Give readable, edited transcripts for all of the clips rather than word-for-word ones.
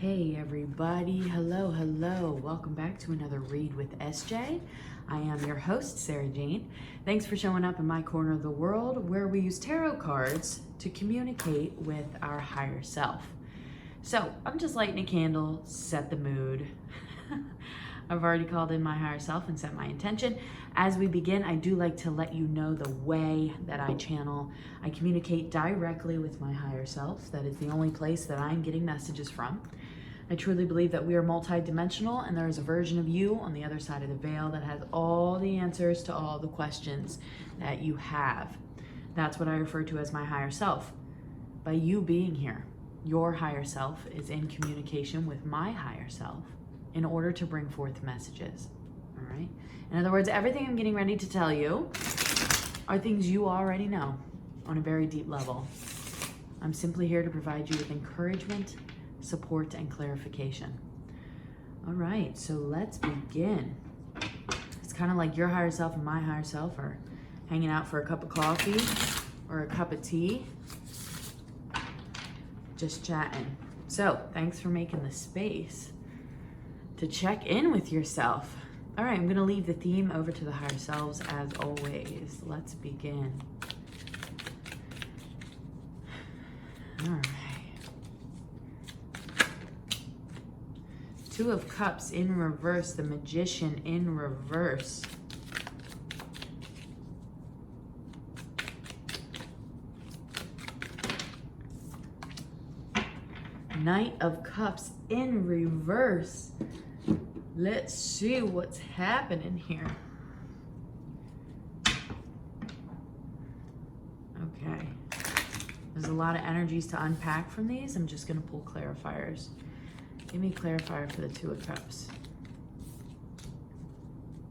Hey everybody, hello. Welcome back to another Read with SJ. I am your host, Sarah Jane. Thanks for showing up in my corner of the world where we use tarot cards to communicate with our higher self. So I'm just lighting a candle, set the mood. I've already called in my higher self and set my intention. As we begin, I do like to let you know the way that I channel. I communicate directly with my higher self. That is the only place that I'm getting messages from. I truly believe that we are multidimensional and there is a version of you on the other side of the veil that has all the answers to all the questions that you have. That's what I refer to as my higher self. By you being here, your higher self is in communication with my higher self in order to bring forth messages, all right? In other words, everything I'm getting ready to tell you are things you already know on a very deep level. I'm simply here to provide you with encouragement, support, and clarification. All right, so let's begin. It's kind of like your higher self and my higher self are hanging out for a cup of coffee or a cup of tea, just chatting. So thanks for making the space to check in with yourself. All right, I'm gonna leave the theme over to the higher selves as always. Let's begin. All right. Two of Cups in reverse, the Magician in reverse. Knight of Cups in reverse. Let's see what's happening here. Okay. There's a lot of energies to unpack from these. I'm just going to pull clarifiers. Give me a clarifier for the Two of Cups.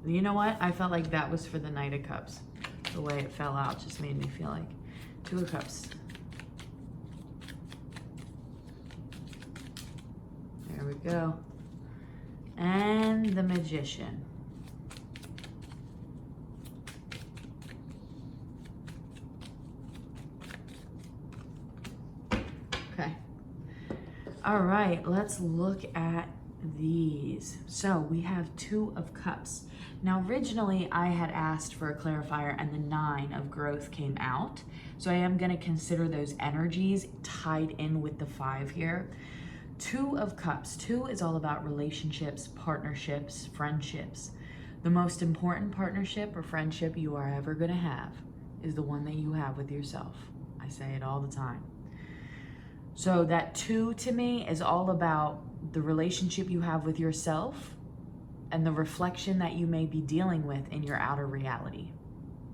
You know what? I felt like that was for the Knight of Cups. The way it fell out just made me feel like Two of Cups. There we go. And the Magician. Okay. All right, let's look at these. So we have Two of Cups. Now, originally I had asked for a clarifier and the Nine of Growth came out. So I am gonna consider those energies tied in with the 5 here. Two of Cups. Two is all about relationships, partnerships, friendships. The most important partnership or friendship you are ever gonna have is the one that you have with yourself. I say it all the time. So that 2 to me is all about the relationship you have with yourself and the reflection that you may be dealing with in your outer reality.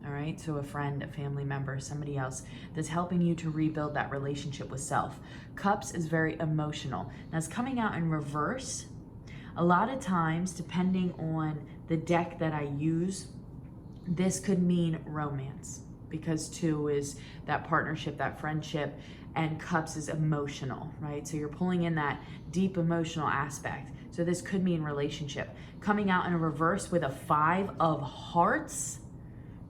All right, so a friend, a family member, somebody else that's helping you to rebuild that relationship with self. Cups is very emotional. Now it's coming out in reverse. A lot of times, depending on the deck that I use, this could mean romance because 2 is that partnership, that friendship, and Cups is emotional, right? So you're pulling in that deep emotional aspect. So this could mean relationship. Coming out in a reverse with a 5 of Hearts,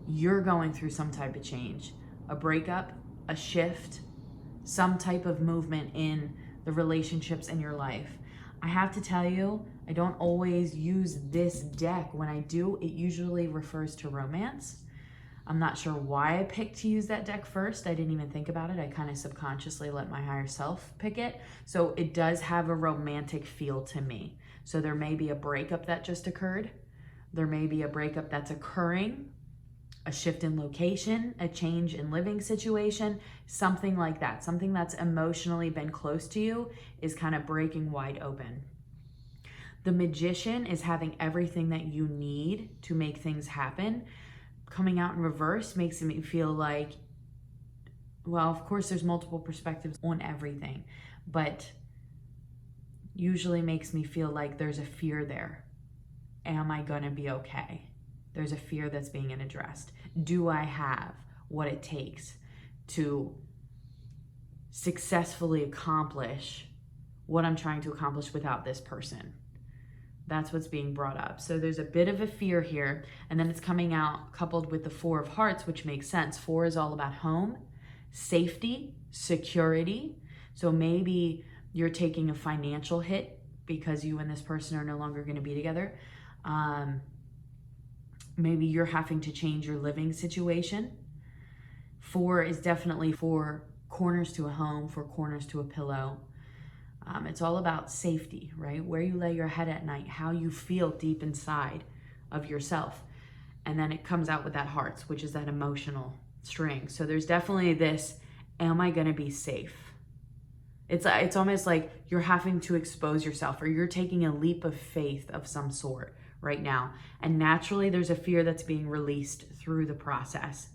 you're going through some type of change, a breakup, a shift, some type of movement in the relationships in your life. I have to tell you, I don't always use this deck. When I do, it usually refers to romance. I'm not sure why I picked to use that deck first. I didn't even think about it. I kind of subconsciously let my higher self pick it. So it does have a romantic feel to me. So there may be a breakup that just occurred. There may be a breakup that's occurring, a shift in location, a change in living situation, something like that. Something that's emotionally been close to you is kind of breaking wide open. The Magician is having everything that you need to make things happen. Coming out in reverse makes me feel like, well, of course there's multiple perspectives on everything, but usually makes me feel like there's a fear there. Am I gonna be okay? There's a fear that's being addressed. Do I have what it takes to successfully accomplish what I'm trying to accomplish without this person? That's what's being brought up. So there's a bit of a fear here, and then it's coming out coupled with the 4 of Hearts, which makes sense. 4 is all about home, safety, security. So maybe You're taking a financial hit because you and this person are no longer going to be together. Maybe you're having to change your living situation. 4 is definitely 4 corners to a home, 4 corners to a pillow. It's all about safety, right? Where you lay your head at night, how you feel deep inside of yourself. And then it comes out with that hearts, which is that emotional string. So there's definitely this, am I going to be safe? It's almost like you're having to expose yourself, or you're taking a leap of faith of some sort right now. And naturally, there's a fear that's being released through the process.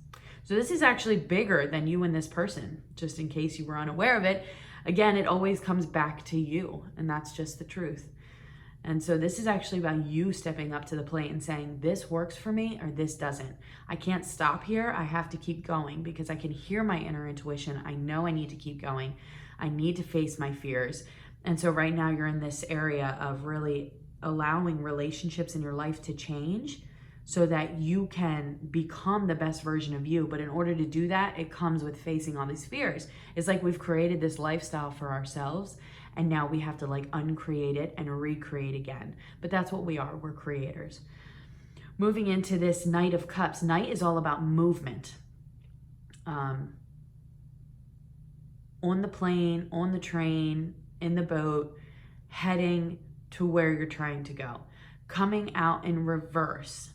So this is actually bigger than you and this person, just in case you were unaware of it. Again, it always comes back to you, and that's just the truth. And so this is actually about you stepping up to the plate and saying, this works for me or this doesn't. I can't stop here. I have to keep going because I can hear my inner intuition. I know I need to keep going. I need to face my fears. And so right now you're in this area of really allowing relationships in your life to change so that you can become the best version of you. But in order to do that, it comes with facing all these fears. It's like we've created this lifestyle for ourselves, and now we have to like uncreate it and recreate again. But that's what we are. We're creators. Moving into this Knight of Cups. Knight is all about movement. On the plane, on the train, in the boat, heading to where you're trying to go. Coming out in reverse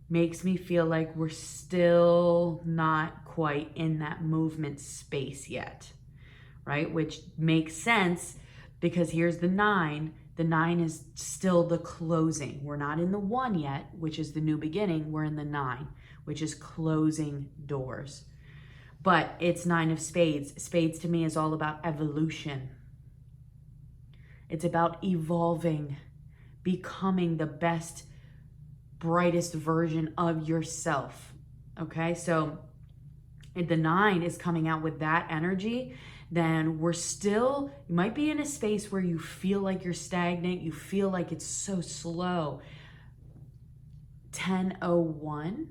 makes me feel like we're still not quite in that movement space yet, right? Which makes sense because here's the 9. The 9 is still the closing. We're not in the 1 yet, which is the new beginning. We're in the 9, which is closing doors. But it's 9 of Spades. Spades to me is all about evolution. It's about evolving, becoming the best, brightest version of yourself. Okay, so if the 9 is coming out with that energy, then you might be in a space where you feel like you're stagnant, you feel like it's so slow. 1001,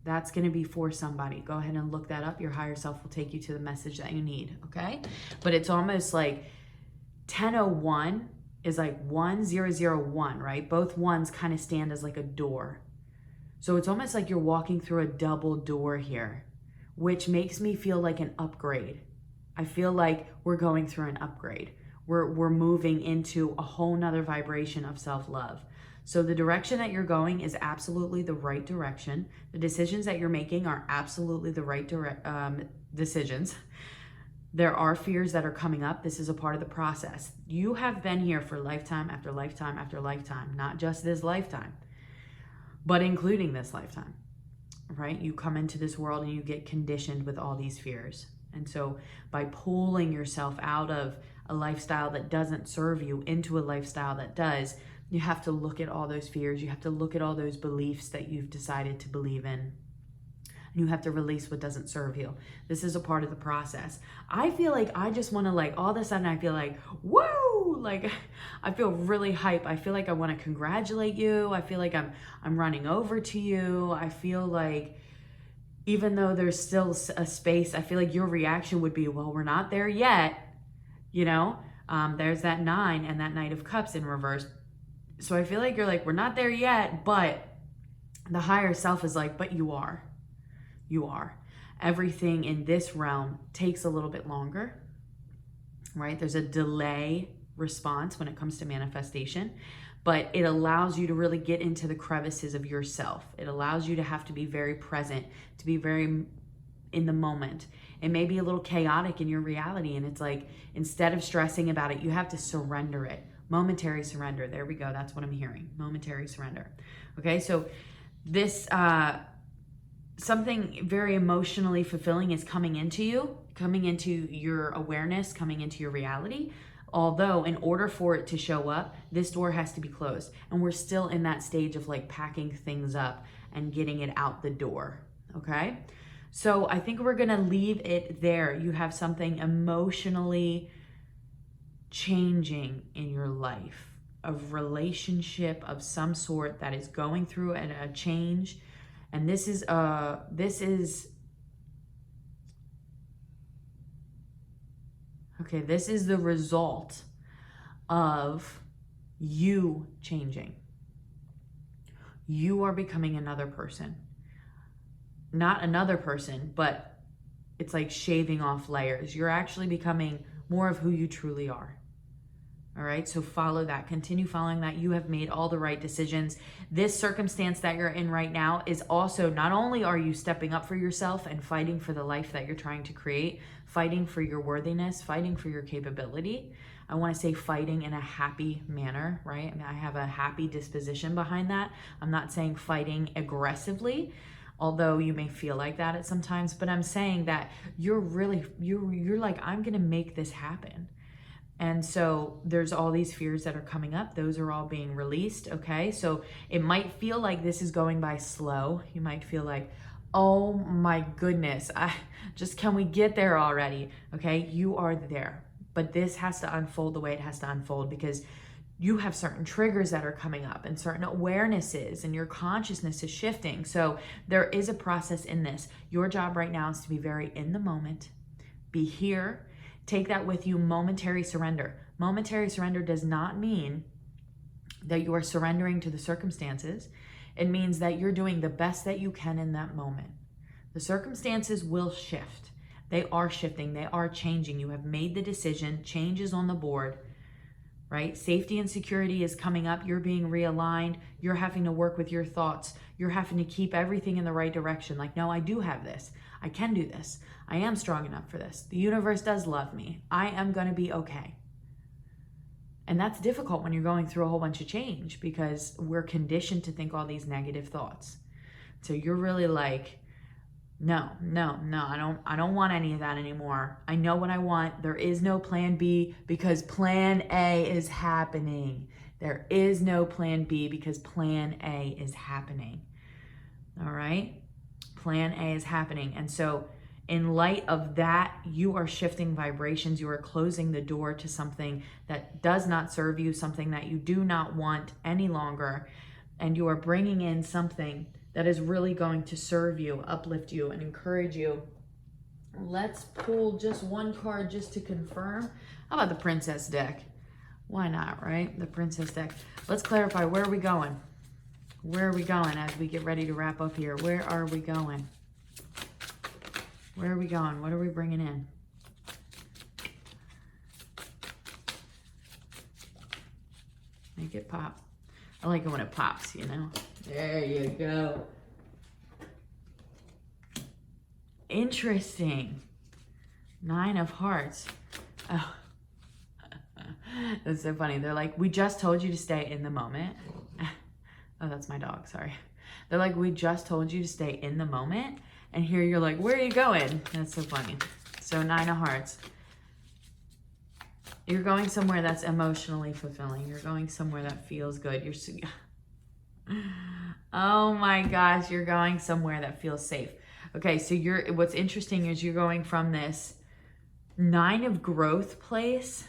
that's going to be for somebody. Go ahead and look that up. Your higher self will take you to the message that you need, okay? But it's almost like 1001 is like 1001, right? Both ones kind of stand as like a door. So it's almost like you're walking through a double door here, which makes me feel like an upgrade. I feel like we're going through an upgrade. We're moving into a whole nother vibration of self-love. So the direction that you're going is absolutely the right direction. The decisions that you're making are absolutely the right decisions. There are fears that are coming up. This is a part of the process. You have been here for lifetime after lifetime after lifetime, not just this lifetime, but including this lifetime, right? You come into this world and you get conditioned with all these fears. And so by pulling yourself out of a lifestyle that doesn't serve you into a lifestyle that does, you have to look at all those fears. You have to look at all those beliefs that you've decided to believe in. You have to release what doesn't serve you. This is a part of the process. I feel like I just want to like, all of a sudden I feel like, whoa, like I feel really hype. I feel like I want to congratulate you. I feel like I'm running over to you. I feel like even though there's still a space, I feel like your reaction would be, well, we're not there yet. You know, there's that 9 and that Knight of Cups in reverse. So I feel like you're like, we're not there yet, but the higher self is like, but you are. You are. Everything in this realm takes a little bit longer, right? There's a delay response when it comes to manifestation, but it allows you to really get into the crevices of yourself. It allows you to have to be very present, to be very in the moment. It may be a little chaotic in your reality, and it's like, instead of stressing about it, you have to surrender it. Momentary surrender. There we go. That's what I'm hearing. Momentary surrender. Okay, so this something very emotionally fulfilling is coming into you, coming into your awareness, coming into your reality. Although in order for it to show up, this door has to be closed. And we're still in that stage of like packing things up and getting it out the door. Okay. So I think we're going to leave it there. You have something emotionally changing in your life, a relationship of some sort that is going through a change. And this is Okay, this is the result of you changing. You are becoming another person. Not another person, but it's like shaving off layers. You're actually becoming more of who you truly are. All right, so follow that. Continue following that. You have made all the right decisions. This circumstance that you're in right now is also, not only are you stepping up for yourself and fighting for the life that you're trying to create, fighting for your worthiness, fighting for your capability. I want to say fighting in a happy manner, right? I mean, I have a happy disposition behind that. I'm not saying fighting aggressively, although you may feel like that at sometimes, but I'm saying that you're like, I'm going to make this happen. And so there's all these fears that are coming up. Those are all being released, okay? So it might feel like this is going by slow. You might feel like, oh my goodness, can we get there already? Okay, you are there. But this has to unfold the way it has to unfold, because you have certain triggers that are coming up and certain awarenesses, and your consciousness is shifting. So there is a process in this. Your job right now is to be very in the moment, be here. Take that with you, momentary surrender. Momentary surrender does not mean that you are surrendering to the circumstances. It means that you're doing the best that you can in that moment. The circumstances will shift. They are shifting. They are changing. You have made the decision. Change is on the board, right? Safety and security is coming up. You're being realigned. You're having to work with your thoughts. You're having to keep everything in the right direction. Like, no, I do have this. I can do this. I am strong enough for this. The universe does love me. I am going to be okay. And that's difficult when you're going through a whole bunch of change, because we're conditioned to think all these negative thoughts. So you're really like, no, I don't want any of that anymore. I know what I want. There is no plan B, because plan A is happening. There is no plan B, because plan A is happening. All right? Plan A is happening. And so in light of that, you are shifting vibrations. You are closing the door to something that does not serve you, something that you do not want any longer. And you are bringing in something that is really going to serve you, uplift you, and encourage you. Let's pull just one card just to confirm. How about the Princess deck? Why not, right? The Princess deck. Let's clarify, where are we going? Where are we going as we get ready to wrap up here? Where are we going? Where are we going? What are we bringing in? Make it pop. I like it when it pops, you know? There you go. Interesting. 9 of Hearts. Oh. That's so funny. They're like, we just told you to stay in the moment. Oh, that's my dog, sorry. They're like, we just told you to stay in the moment. And here you're like, where are you going? That's so funny. So 9 of Hearts. You're going somewhere that's emotionally fulfilling. You're going somewhere that feels good. Oh my gosh, you're going somewhere that feels safe. Okay, so what's interesting is you're going from this 9 of growth place,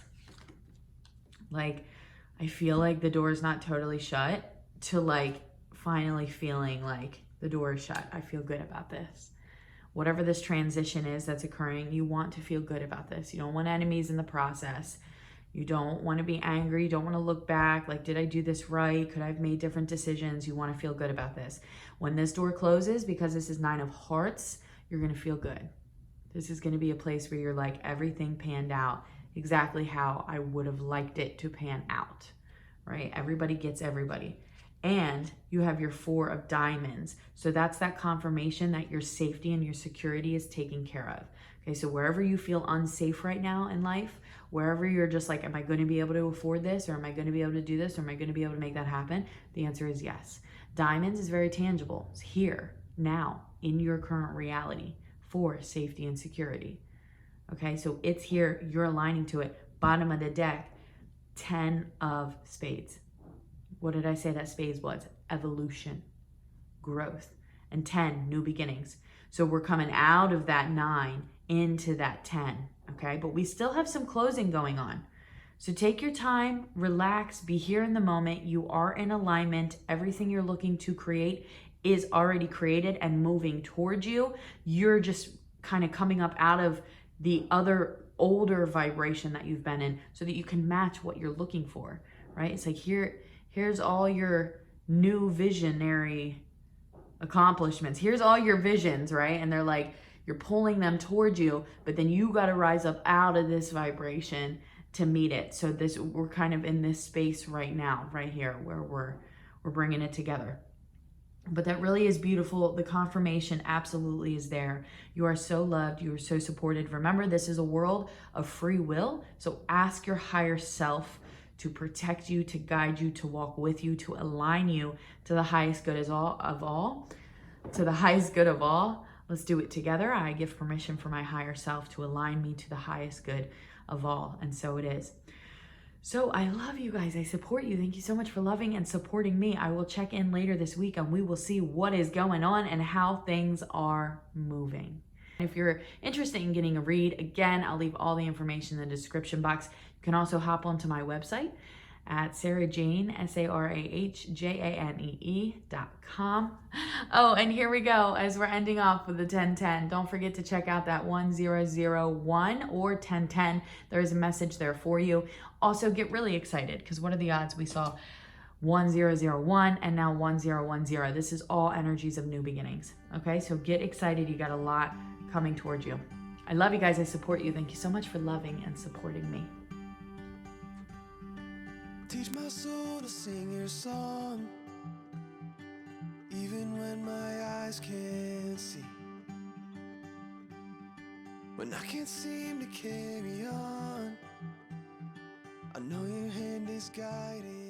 like, I feel like the door is not totally shut, to like finally feeling like the door is shut. I feel good about this. Whatever this transition is that's occurring, you want to feel good about this. You don't want enemies in the process. You don't want to be angry. You don't want to look back like, did I do this right? Could I have made different decisions? You want to feel good about this. When this door closes, because this is 9 of Hearts, you're going to feel good. This is going to be a place where you're like, everything panned out exactly how I would have liked it to pan out, right? Everybody gets everybody. And you have your 4 of Diamonds. So that's that confirmation that your safety and your security is taken care of. Okay, so wherever you feel unsafe right now in life, wherever you're just like, am I going to be able to afford this? Or am I going to be able to do this? Or am I going to be able to make that happen? The answer is yes. Diamonds is very tangible. It's here, now, in your current reality for safety and security. Okay, so it's here. You're aligning to it. Bottom of the deck, 10 of Spades. What did I say that Spades was? Evolution, growth, and 10, new beginnings. So we're coming out of that 9 into that 10, okay? But we still have some closing going on. So take your time, relax, be here in the moment. You are in alignment. Everything you're looking to create is already created and moving towards you. You're just kind of coming up out of the other older vibration that you've been in so that you can match what you're looking for, right? It's like here's all your new visionary accomplishments. Here's all your visions, right? And they're like, you're pulling them towards you, but then you got to rise up out of this vibration to meet it. So we're kind of in this space right now, right here, where we're bringing it together. But that really is beautiful. The confirmation absolutely is there. You are so loved. You are so supported. Remember, this is a world of free will. So ask your higher self to protect you, to guide you, to walk with you, to align you to the highest good to the highest good of all. Let's do it together. I give permission for my higher self to align me to the highest good of all. And so it is. So I love you guys. I support you. Thank you so much for loving and supporting me. I will check in later this week and we will see what is going on and how things are moving. If you're interested in getting a read, again, I'll leave all the information in the description box. You can also hop onto my website at sarahjane, sarahjanee.com. Oh, and here we go. As we're ending off with the 1010, don't forget to check out that 1001 or 1010. There is a message there for you. Also, get really excited because what are the odds we saw 1001 and now 1010? This is all energies of new beginnings. Okay, so get excited. You got a lot coming towards you. I love you guys. I support you. Thank you so much for loving and supporting me. Teach my soul to sing your song, even when my eyes can't see. When I can't seem to carry on, I know your hand is guiding.